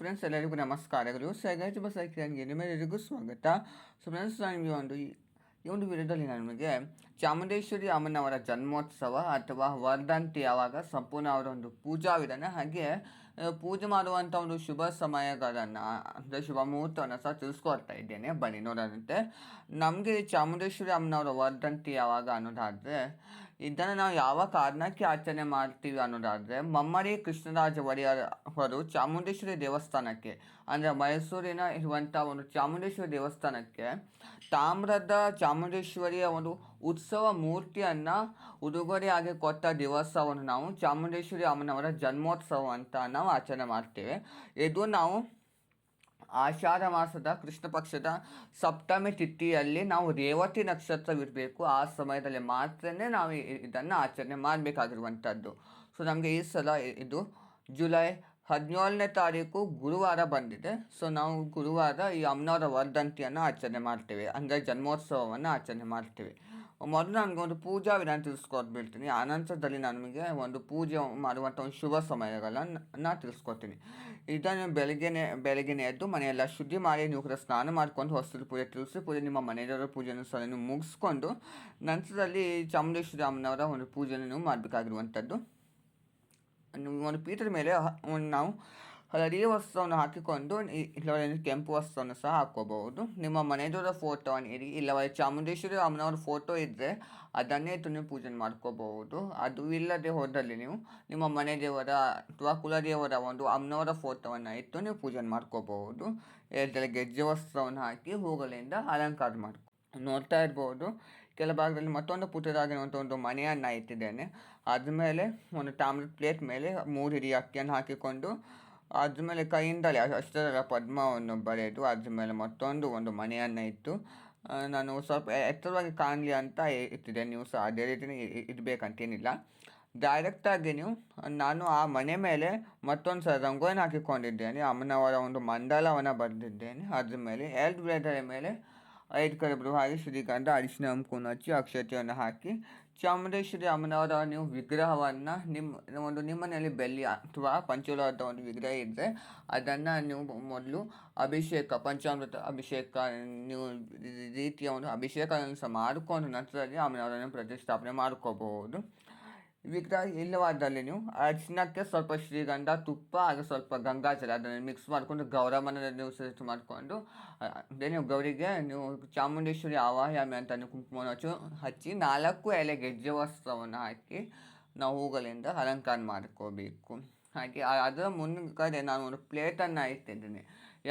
Friends ಎಲ್ಲರಿಗೂ ನಮಸ್ಕಾರಗಳು. ಸೈಗಾಯ್ತು ಬಸಾಕಿಗೆ ನಿಮ್ಮೆಲ್ಲರಿಗೂ ಸ್ವಾಗತ. ಸೊ ಫ್ರೆಂಡ್ಸ್, ನಾನು ಈ ಒಂದು ವಿಡಿಯೋದಲ್ಲಿ ನಾನು ನಿಮಗೆ ಚಾಮುಂಡೇಶ್ವರಿ ಅಮ್ಮನವರ ಜನ್ಮೋತ್ಸವ ಅಥವಾ ವರ್ಧಂತಿ ಯಾವಾಗ ಸಂಪೂರ್ಣ ಅವರ ಒಂದು ಪೂಜಾ ವಿಧಾನ ಹಾಗೆ ಪೂಜೆ ಮಾಡುವಂಥ ಒಂದು ಶುಭ ಸಮಯಗಳನ್ನು ಅಂದರೆ ಶುಭ ಮುಹೂರ್ತವನ್ನು ಸಹ ತಿಳಿಸ್ಕೊಡ್ತಾ ಇದ್ದೇನೆ. ಬನ್ನಿ ನೋಡೋದಂತೆ. ನಮಗೆ ಚಾಮುಂಡೇಶ್ವರಿ ಅಮ್ಮನವರ ವರ್ಧಂತಿ ಯಾವಾಗ ಅನ್ನೋದಾದರೆ, ಇದನ್ನು ನಾವು ಯಾವ ಕಾರಣಕ್ಕೆ ಆಚರಣೆ ಮಾಡ್ತೀವಿ ಅನ್ನೋದಾದರೆ, ಮಮ್ಮಡಿ ಕೃಷ್ಣರಾಜ ಒಡೆಯರ್ ಅವರು ಚಾಮುಂಡೇಶ್ವರಿ ದೇವಸ್ಥಾನಕ್ಕೆ ಅಂದರೆ ಮೈಸೂರಿನ ಇರುವಂಥ ಒಂದು ಚಾಮುಂಡೇಶ್ವರಿ ದೇವಸ್ಥಾನಕ್ಕೆ ತಾಮ್ರದ ಚಾಮುಂಡೇಶ್ವರಿಯ ಒಂದು ಉತ್ಸವ ಮೂರ್ತಿಯನ್ನು ಉಡುಗೊರೆಯಾಗಿ ಕೊಟ್ಟ ದಿವಸವನ್ನು ನಾವು ಚಾಮುಂಡೇಶ್ವರಿ ಅಮ್ಮನವರ ಜನ್ಮೋತ್ಸವ ಅಂತ ನಾವು ಆಚರಣೆ ಮಾಡ್ತೇವೆ. ಇದು ನಾವು ಆಷಾಢ ಮಾಸದ ಕೃಷ್ಣ ಪಕ್ಷದ ಸಪ್ತಮಿ ತಿಥಿಯಲ್ಲಿ ನಾವು ರೇವತಿ ನಕ್ಷತ್ರವಿರಬೇಕು, ಆ ಸಮಯದಲ್ಲಿ ಮಾತ್ರ ನಾವು ಇದನ್ನು ಆಚರಣೆ ಮಾಡಬೇಕಾಗಿರುವಂಥದ್ದು. ಸೊ ನಮಗೆ ಈ ಸಲ ಇದು ಜುಲೈ 17ನೇ ತಾರೀಕು ಗುರುವಾರ ಬಂದಿದೆ. ಸೊ ನಾವು ಗುರುವಾರ ಈ ಅಮ್ಮನವರ ವರ್ಧಂತಿಯನ್ನು ಆಚರಣೆ ಮಾಡ್ತೇವೆ, ಅಂದರೆ ಜನ್ಮೋತ್ಸವವನ್ನು ಆಚರಣೆ ಮಾಡ್ತೇವೆ. ಮೊದಲು ನನಗೆ ಒಂದು ಪೂಜಾ ವಿಧಾನ ತಿಳಿಸ್ಕೊಟ್ಬಿಡ್ತೀನಿ. ಆನಂತರದಲ್ಲಿ ನಾನು ನಿಮಗೆ ಒಂದು ಪೂಜೆ ಮಾಡುವಂಥ ಒಂದು ಶುಭ ಸಮಯಗಳನ್ನು ತಿಳಿಸ್ಕೊಡ್ತೀನಿ. ಇದನ್ನು ಬೆಳಗ್ಗೆನೇ ಎದ್ದು ಮನೆಯೆಲ್ಲ ಶುದ್ಧಿ ಮಾಡಿ ನೀವು ಕೂಡ ಸ್ನಾನ ಮಾಡ್ಕೊಂಡು ಹೊಸಲು ಪೂಜೆ ತುಳಸಿ ಪೂಜೆ ನಿಮ್ಮ ಮನೆಯವರ ಪೂಜೆಯನ್ನು ಸಹ ನೀವು ಮುಗಿಸ್ಕೊಂಡು ನಂತರದಲ್ಲಿ ಚಾಮುಂಡೇಶ್ವರಿ ಅಮ್ಮನವರ ಒಂದು ಪೂಜೆಯನ್ನು ನೀವು ಮಾಡಬೇಕಾಗಿರುವಂಥದ್ದು. ಒಂದು ಪೀಠದ ಮೇಲೆ ನಾವು ಹಳದಿ ವಸ್ತ್ರವನ್ನು ಹಾಕಿಕೊಂಡು ಇಲ್ಲವೇ ಕೆಂಪು ವಸ್ತ್ರವನ್ನು ಸಹ ಹಾಕ್ಕೋಬಹುದು. ನಿಮ್ಮ ಮನೆಯವರ ಫೋಟೋವನ್ನು ಇಡಿ, ಇಲ್ಲವೇ ಚಾಮುಂಡೇಶ್ವರಿ ಅಮ್ಮನವ್ರ ಫೋಟೋ ಇದ್ದರೆ ಅದನ್ನೇ ಇಟ್ಟು ನೀವು ಪೂಜೆ ಮಾಡ್ಕೋಬಹುದು. ಅದು ಇಲ್ಲದೆ ಹೋದಲ್ಲಿ ನೀವು ನಿಮ್ಮ ಮನೆ ದೇವರ ಅಥವಾ ಕುಲದೇವರ ಒಂದು ಅಮ್ಮನವರ ಫೋಟೋವನ್ನು ಇಟ್ಟು ನೀವು ಪೂಜೆ ಮಾಡ್ಕೋಬಹುದು. ಇದರಲ್ಲಿ ಗೆಜ್ಜೆ ವಸ್ತ್ರವನ್ನು ಹಾಕಿ ಹೂಗಳಿಂದ ಅಲಂಕಾರ ಮಾಡ್ಕೊ ನೋಡ್ತಾ ಇರ್ಬೋದು. ಕೆಲ ಭಾಗದಲ್ಲಿ ಮತ್ತೊಂದು ಪುಟ್ಟದಾಗಿರುವಂಥ ಒಂದು ಮನೆಯನ್ನು ಇಟ್ಟಿದ್ದೇನೆ. ಅದ್ರ ಮೇಲೆ ಒಂದು ತಾಮ್ರದ ಪ್ಲೇಟ್ ಮೇಲೆ 3 ಹಿಡಿ ಅಕ್ಕಿಯನ್ನು ಹಾಕಿಕೊಂಡು ಅದ್ರ ಮೇಲೆ ಕೈಯಿಂದಲೇ ಅಷ್ಟರ ಪದ್ಮವನ್ನು ಬರೆದು ಅದ್ರ ಮೇಲೆ ಒಂದು ಮನೆಯನ್ನು ಇಟ್ಟು ನಾನು ಸ್ವಲ್ಪ ಎತ್ತರವಾಗಿ ಕಾಣಲಿ ಅಂತ ಇಟ್ಟಿದ್ದೆ. ನೀವು ಸಹ ಅದೇ ರೀತಿಯೇ ಇಡಬೇಕಂತೇನಿಲ್ಲ. ಡೈರೆಕ್ಟಾಗಿ ನಾನು ಆ ಮನೆ ಮೇಲೆ ಮತ್ತೊಂದು ಸಲ ರಂಗೋಲಿನ ಹಾಕಿಕೊಂಡಿದ್ದೇನೆ. ಅಮ್ಮನವರ ಒಂದು ಮಂಡಲವನ್ನು ಬರೆದಿದ್ದೇನೆ. ಅದ್ರ ಮೇಲೆ 2 ವಿಳೆದೆಲೆ ಮೇಲೆ 5 ಕರಿಬೇವು ಹಾಗೆ ಶ್ರೀಗಂಧ ಅರಿಶಿನ ಕುಂಕುಮ ಹಚ್ಚಿ ಅಕ್ಷತೆಯನ್ನು ಹಾಕಿ ಚಾಮುಂಡೇಶ್ವರಿ ಅಮ್ಮನವರ ನೀವು ವಿಗ್ರಹವನ್ನು ನಿಮ್ಮ ಮನೆಯಲ್ಲಿ ಬೆಳ್ಳಿ ಅಥವಾ ಪಂಚಲೋಹದ ಒಂದು ವಿಗ್ರಹ ಇದ್ದರೆ ಅದನ್ನು ನೀವು ಮೊದಲು ಪಂಚಾಮೃತ ಅಭಿಷೇಕ ನೀವು ರೀತಿಯ ಒಂದು ಅಭಿಷೇಕವನ್ನು ಸಹ ಮಾಡಿಕೊಂಡು ನಂತರದಲ್ಲಿ ಅಮ್ಮನವರನ್ನು ಪ್ರತಿಷ್ಠಾಪನೆ ಮಾಡ್ಕೋಬಹುದು. ವಿಗ್ರಹ ಇಲ್ಲವಾದಲ್ಲಿ ನೀವು ಅರಿಶಿನಕ್ಕೆ ಸ್ವಲ್ಪ ಶ್ರೀಗಂಧ, ತುಪ್ಪ ಹಾಗೆ ಸ್ವಲ್ಪ ಗಂಗಾಜಲ ಅದನ್ನು ಮಿಕ್ಸ್ ಮಾಡಿಕೊಂಡು ಗೌರಮ್ಮನ ನೀವು ಸೆಟ್ ಮಾಡಿಕೊಂಡು ನೀವು ಗೌರಿಗೆ ನೀವು ಚಾಮುಂಡೇಶ್ವರಿ ಆವಾಹ್ಯಾಮಿ ಅಂತ ಕುಂಕುಮವನ್ನು ಹಚ್ಚಿ 4 ಎಲೆ ಗೆಜ್ಜೆ ವಸ್ತ್ರವನ್ನು ಹಾಕಿ ನಾವು ಹೂಗಳಿಂದ ಅಲಂಕಾರ ಮಾಡ್ಕೋಬೇಕು. ಹಾಗೆ ಅದರ ಮುಂದ್ಗಡೆ ನಾನು ಒಂದು ಪ್ಲೇಟನ್ನು ಇಟ್ಟಿದ್ದೀನಿ.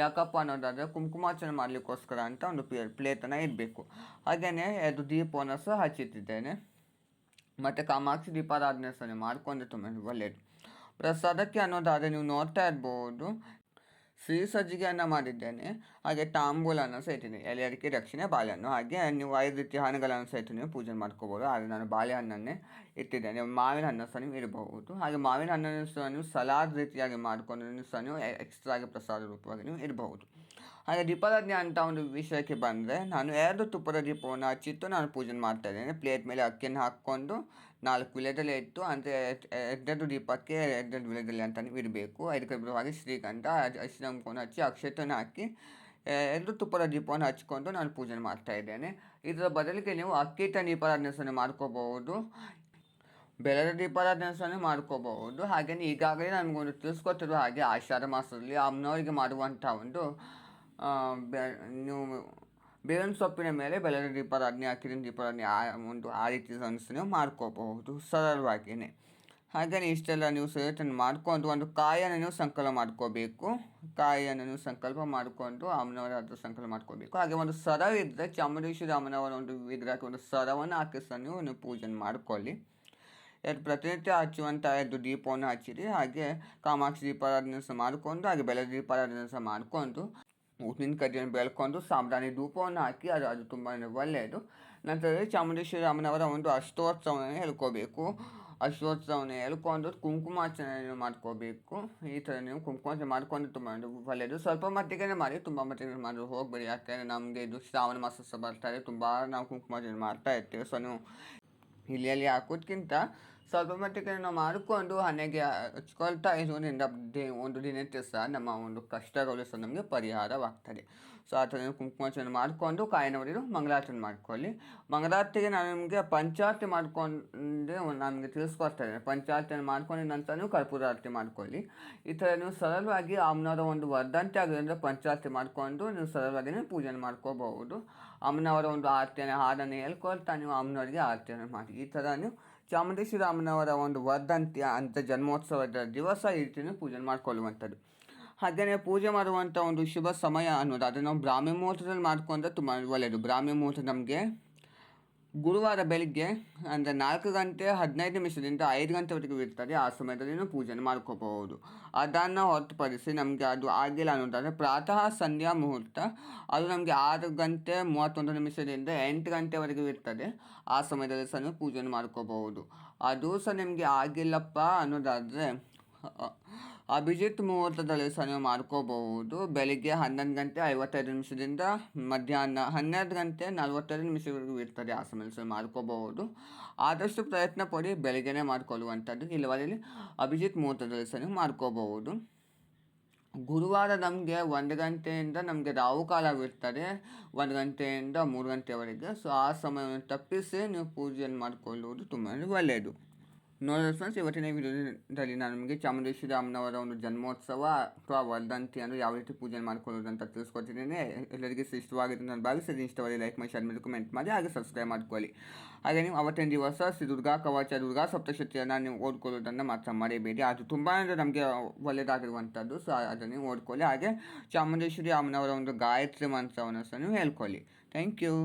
ಯಾಕಪ್ಪ ಅನ್ನೋದಾದರೆ ಕುಂಕುಮಾರ್ಚನೆ ಮಾಡಲಿಕ್ಕೋಸ್ಕರ ಅಂತ ಒಂದು ಪ್ಲೇಟನ್ನು ಇಡಬೇಕು. ಹಾಗೆಯೇ ಅದು ದೀಪವನ್ನು ಸಹ ಹಚ್ಚಿಟ್ಟಿದ್ದೇನೆ. ಮತ್ತು ಕಾಮಾಕ್ಷಿ ದೀಪಾರಾಧನೆ ಸಹ ಮಾಡಿಕೊಂಡ್ರೆ ತುಂಬ ಒಳ್ಳೆಯದು. ಪ್ರಸಾದಕ್ಕೆ ಅನ್ನೋದಾದರೆ ನೀವು ನೋಡ್ತಾ ಇರ್ಬೋದು, ಸಿಹಿ ಸಜ್ಜಿಗೆಯನ್ನು ಮಾಡಿದ್ದೇನೆ. ಹಾಗೆ ತಾಂಬೂಲನ್ನು ಸಹ ಇಟ್ಟಿದ್ದೀನಿ, ಎಲೆ ಅಡಿಕೆ, ದಕ್ಷಿಣೆ, ಬಾಳೆಹಣ್ಣು. ಹಾಗೆ ನೀವು 5 ರೀತಿಯ ಹಣ್ಣುಗಳನ್ನು ಸಹಿತ ನೀವು ಪೂಜೆ ಮಾಡ್ಕೋಬೋದು. ಆದರೆ ನಾನು ಬಾಳೆಹಣ್ಣನ್ನೇ ಇಟ್ಟಿದ್ದೇನೆ. ಮಾವಿನ ಹಣ್ಣು ಸಹ ನೀವು ಇಡಬಹುದು. ಹಾಗೆ ಮಾವಿನ ಹಣ್ಣನ್ನು ಸಹ ನೀವು ಸಲಾಡ್ ರೀತಿಯಾಗಿ ಮಾಡಿಕೊಂಡು ಸಹ ನೀವು ಎಕ್ಸ್ಟ್ರಾ ಆಗಿ ಪ್ರಸಾದ ರೂಪವಾಗಿ ನೀವು ಇಡಬಹುದು. ಹಾಗೆ ದೀಪಾರಾಧನೆ ಅಂತ ಒಂದು ವಿಷಯಕ್ಕೆ ಬಂದರೆ, ನಾನು 2 ತುಪ್ಪದ ದೀಪವನ್ನು ಹಚ್ಚಿಟ್ಟು ನಾನು ಪೂಜೆ ಮಾಡ್ತಾ ಇದ್ದೇನೆ. ಪ್ಲೇಟ್ ಮೇಲೆ ಅಕ್ಕಿಯನ್ನು ಹಾಕ್ಕೊಂಡು 4 ವಿಳೆದೆಲೆ ಇಟ್ಟು, ಅಂದರೆ 2 ದೀಪಕ್ಕೆ 2 ವಿಳೆದೆಲೆ ಅಂತ ನೀವು ಇಡಬೇಕು. 5 ಕರಿಬೇವು ಹಾಗೆ ಶ್ರೀಗಂಧ ಅರಿಶಿನ ಕುಂಕುಮ ಹಚ್ಚಿ ಅಕ್ಷತೆಯನ್ನು ಹಾಕಿ 2 ತುಪ್ಪದ ದೀಪವನ್ನು ಹಚ್ಕೊಂಡು ನಾನು ಪೂಜೆ ಮಾಡ್ತಾ ಇದ್ದೇನೆ. ಇದರ ಬದಲಿಗೆ ನೀವು ಅಕ್ಕಿ ಹಿಟ್ಟಿನ ದೀಪಾರಾಧನೆ ಸಹ ಮಾಡ್ಕೋಬಹುದು, ಬೆಲ್ಲದ ದೀಪಾರಾಧನೆ ಸಹ ಮಾಡ್ಕೋಬಹುದು. ಹಾಗೆಯೇ ಈಗಾಗಲೇ ನನಗೊಂದು ತಿಳಿಸ್ಕೊಟ್ಟಿರುವ ಹಾಗೆ ಆಷಾಢ ಮಾಸದಲ್ಲಿ ಅಮ್ಮನವರಿಗೆ ಮಾಡುವಂಥ ಒಂದು ನೀವು ಬೇವಿನ ಸೊಪ್ಪಿನ ಮೇಲೆ ಬೆಲ್ಲದ ದೀಪಾರಾಧನೆ, ಅಕ್ಕಿನ ದೀಪಾರಾಧನೆ ಆ ರೀತಿ ನೀವು ಮಾಡ್ಕೋಬಹುದು ಸರಳವಾಗಿಯೇ. ಹಾಗೆಯೇ ಇಷ್ಟೆಲ್ಲ ನೀವು ಸೇರಿಟನ್ನು ಮಾಡಿಕೊಂಡು ಒಂದು ಕಾಯನ್ನು ನೀವು ಸಂಕಲ್ಪ ಮಾಡ್ಕೋಬೇಕು. ಕಾಯನ್ನು ನೀವು ಸಂಕಲ್ಪ ಮಾಡಿಕೊಂಡು ಅಮ್ಮನವರ ಹತ್ರ ಸಂಕಲ್ಪ ಮಾಡ್ಕೋಬೇಕು. ಹಾಗೆ ಒಂದು ಸರ ಇದ್ದರೆ ಚಾಮುಂಡೇಶ್ವರಿ ಅಮ್ಮನವರ ಒಂದು ವಿಗ್ರಹಕ್ಕೆ ಒಂದು ಸರವನ್ನು ಹಾಕಿ ಸಹ ನೀವು ಪೂಜೆ ಮಾಡ್ಕೊಳ್ಳಿ. ಪ್ರತಿನಿತ್ಯ ಹಚ್ಚುವಂಥ 2 ದೀಪವನ್ನು ಹಚ್ಚಿರಿ. ಹಾಗೆ ಕಾಮಾಕ್ಷಿ ದೀಪಾರಾಧನೆ ಸಹ ಮಾಡಿಕೊಂಡು ಹಾಗೆ ಬೆಲ್ಲದ ದೀಪಾರಾಧನೆ ಸಹ ಮಾಡಿಕೊಂಡು ಊದಿನ ಕಡ್ಡಿಯನ್ನು ಬೆಳ್ಕೊಂಡು ಸಾಂಬ್ರಾಣಿ ಧೂಪವನ್ನು ಹಾಕಿ ಅದು ತುಂಬಾ ಒಳ್ಳೆಯದು. ನಂತರದಲ್ಲಿ ಚಾಮುಂಡೇಶ್ವರಿ ಅಮ್ಮನವರ ಒಂದು ಅಷ್ಟೋತ್ಸವವನ್ನು ಹೇಳ್ಕೋಬೇಕು. ಅಷ್ಟೋತ್ಸವವನ್ನು ಹೇಳ್ಕೊಂಡು ಕುಂಕುಮಾರ್ಚನೆ ಮಾಡ್ಕೋಬೇಕು. ಈ ಥರ ನೀವು ಕುಂಕುಮಾರ್ಚನೆ ಮಾಡಿಕೊಂಡು ತುಂಬ ಒಳ್ಳೆಯದು. ಸ್ವಲ್ಪ ಮಟ್ಟಿಗೆ ಮಾಡಿ, ತುಂಬ ಮಟ್ಟಿಗೆ ಮಾಡಿ ಹೋಗಬೇಡಿ. ಯಾಕೆಂದರೆ ನಮಗೆ ಇದು ಶ್ರಾವಣ ಮಾಸ ಸಹ ಬರ್ತಾರೆ, ತುಂಬ ನಾವು ಕುಂಕುಮಾರ್ಚನೆ ಮಾಡ್ತಾ ಇರ್ತೇವೆ. ಸೊ ನೀವು ಇಲ್ಲಿ ಹಾಕೋದ್ಕಿಂತ ಸ್ವಲ್ಪ ಮಟ್ಟಿಗೆ ನಾವು ಮಾಡಿಕೊಂಡು ಹಣೆಗೆ ಹಚ್ಕೊಳ್ತಾ ಇರೋದ್ರಿಂದ ಒಂದು ದಿನಕ್ಕೆ ಸಹ ನಮ್ಮ ಒಂದು ಕಷ್ಟಗಳು ಸಹ ನಮಗೆ ಪರಿಹಾರವಾಗ್ತದೆ. ಸೊ ಆ ಥರ ಕುಂಕುಮಾರ್ಚನೆ ಮಾಡಿಕೊಂಡು ಕಾಯಿನವರಿರು ಮಂಗಳಾರತಿ ಮಾಡ್ಕೊಳ್ಳಿ. ಮಂಗಳಾರತಿಗೆ ನಾನು ನಿಮಗೆ ಪಂಚಾರತಿ ಮಾಡಿಕೊಂಡೆ ನಮಗೆ ತಿಳಿಸ್ಕೊಡ್ತಾ ಇದ್ದೇನೆ. ಪಂಚಾರತಿಯನ್ನು ಮಾಡ್ಕೊಂಡಿದ ನಂತರ ನೀವು ಕರ್ಪೂರ ಆರತಿ ಮಾಡ್ಕೊಳ್ಳಿ. ಈ ಥರ ನೀವು ಸರಳವಾಗಿ ಅಮ್ಮನವರ ಒಂದು ವರ್ಧಂತಿ ಆಗಿರೋದ್ರಿಂದ ಪಂಚಾರತಿ ಮಾಡಿಕೊಂಡು ನೀವು ಸರಳವಾಗಿ ಪೂಜೆ ಮಾಡ್ಕೋಬಹುದು. ಅಮ್ಮನವರ ಒಂದು ಆರತಿಯನ್ನು ಹಾಡನ್ನು ಹೇಳ್ಕೊಳ್ತಾ ನೀವು ಅಮ್ಮನವರಿಗೆ ಆರತಿಯನ್ನು ಮಾಡಿ. ಈ ಥರ ನೀವು ಚಾಮುಂಡೇಶ್ವರಿ ಅಮ್ಮನವರ ಒಂದು ವರ್ಧಂತಿ ಅಂತ ಜನ್ಮೋತ್ಸವದ ದಿವಸ ಈ ರೀತಿ ಪೂಜೆ ಮಾಡಿಕೊಳ್ಳುವಂಥದ್ದು. ಹಾಗೆಯೇ ಪೂಜೆ ಮಾಡುವಂಥ ಒಂದು ಶುಭ ಸಮಯ ಅನ್ನೋದು ಅದನ್ನು ನಾವು ಬ್ರಾಹ್ಮಿ ಮುಹೂರ್ತದಲ್ಲಿ ಮಾಡ್ಕೊಂಡ್ರೆ ತುಂಬ ಒಳ್ಳೆಯದು. ಬ್ರಾಹ್ಮಿ ಮುಹೂರ್ತ ನಮಗೆ ಗುರುವಾರ ಬೆಳಿಗ್ಗೆ ಅಂದರೆ 4:15 5 ಗಂಟೆವರೆಗೂ ಇರ್ತದೆ. ಆ ಸಮಯದಲ್ಲಿ ನೀವು ಪೂಜೆ ಮಾಡ್ಕೋಬಹುದು. ಅದನ್ನು ಹೊರತುಪಡಿಸಿ ನಮಗೆ ಅದು ಆಗಿಲ್ಲ ಅನ್ನೋದಾದರೆ ಪ್ರಾತಃ ಸಂಧ್ಯಾ ಮುಹೂರ್ತ ಅದು ನಮಗೆ 6:31 8 ಗಂಟೆವರೆಗೂ ಇರ್ತದೆ. ಆ ಸಮಯದಲ್ಲಿ ಸಹ ನೀವು ಪೂಜೆ ಮಾಡ್ಕೋಬಹುದು. ಅದು ಸಹ ನಿಮಗೆ ಆಗಿಲ್ಲಪ್ಪ ಅನ್ನೋದಾದರೆ ಅಭಿಜಿತ್ ಮುಹೂರ್ತದಲ್ಲಿ ಸಹ ನೀವು ಮಾಡ್ಕೋಬಹುದು. ಬೆಳಿಗ್ಗೆ 11:55 ಮಧ್ಯಾಹ್ನ 12:45 ಇರ್ತದೆ. ಆ ಸಮಯದಲ್ಲಿ ಸಹ ಮಾಡ್ಕೋಬಹುದು. ಆದಷ್ಟು ಪ್ರಯತ್ನ ಪಡಿ ಬೆಳಿಗ್ಗೆನೇ ಮಾಡ್ಕೊಳ್ಳುವಂಥದ್ದು. ಇಲ್ಲವಾದಲ್ಲಿ ಅಭಿಜಿತ್ ಮುಹೂರ್ತದಲ್ಲಿ ಸಹ ನೀವು ಮಾಡ್ಕೋಬಹುದು. ಗುರುವಾರ ನಮಗೆ 1 ಗಂಟೆಯಿಂದ ನಮಗೆ ರಾಹುಕಾಲವಿರ್ತದೆ 1 ಗಂಟೆಯಿಂದ 3 ಗಂಟೆವರೆಗೆ. ಸೊ ಆ ಸಮಯವನ್ನು ತಪ್ಪಿಸಿ ನೀವು ಪೂಜೆಯನ್ನು ಮಾಡಿಕೊಳ್ಳುವುದು ತುಂಬ ಒಳ್ಳೆಯದು. ನೋಡಿದ್ರೆ ಫ್ರೆಂಡ್ಸ್, ಇವತ್ತಿನ ವಿಡಿಯೋದಲ್ಲಿ ನಾನು ನಿಮಗೆ ಚಾಮುಂಡೇಶ್ವರಿ ಅಮ್ಮನವರ ಒಂದು ಜನ್ಮೋತ್ಸವ ಅಥವಾ ವರ್ಧಂತಿಯನ್ನು ಯಾವ ರೀತಿ ಪೂಜೆ ಮಾಡ್ಕೊಳ್ಳೋದು ಅಂತ ತಿಳಿಸ್ಕೊಟ್ಟಿದ್ದೇನೆ. ಎಲ್ಲರಿಗೆ ಇಷ್ಟವಾಗಿದೆ ನಾನು ಭಾವಿಸಿದ್ರೆ ಇಷ್ಟವಾಗಿ ಲೈಕ್ ಮಾಡಿ, ಶೇರ್ ಮಾಡಿ, ಕಮೆಂಟ್ ಮಾಡಿ, ಹಾಗೆ ಸಬ್ಸ್ಕ್ರೈಬ್ ಮಾಡ್ಕೊಳ್ಳಿ. ಹಾಗೆ ನೀವು ಅವತ್ತಿನ ದಿವಸ ಶ್ರೀ ದುರ್ಗಾ ಕವಚ, ದುರ್ಗಾ ಸಪ್ತಶತಿಯನ್ನು ನೀವು ಓದ್ಕೊಳ್ಳೋದನ್ನು ಮಾತ್ರ ಮರಿಬೇಡಿ. ಅದು ತುಂಬ ನಮಗೆ ಒಳ್ಳೆಯದಾಗಿರುವಂಥದ್ದು. ಸೊ ಅದನ್ನು ನೀವು ಓದ್ಕೊಳ್ಳಿ. ಹಾಗೆ ಚಾಮುಂಡೇಶ್ವರಿ ಅಮ್ಮನವರ ಒಂದು ಗಾಯತ್ರಿ ಮಂತ್ರವನ್ನು ಸಹ ನೀವು ಹೇಳ್ಕೊಳ್ಳಿ. Thank you.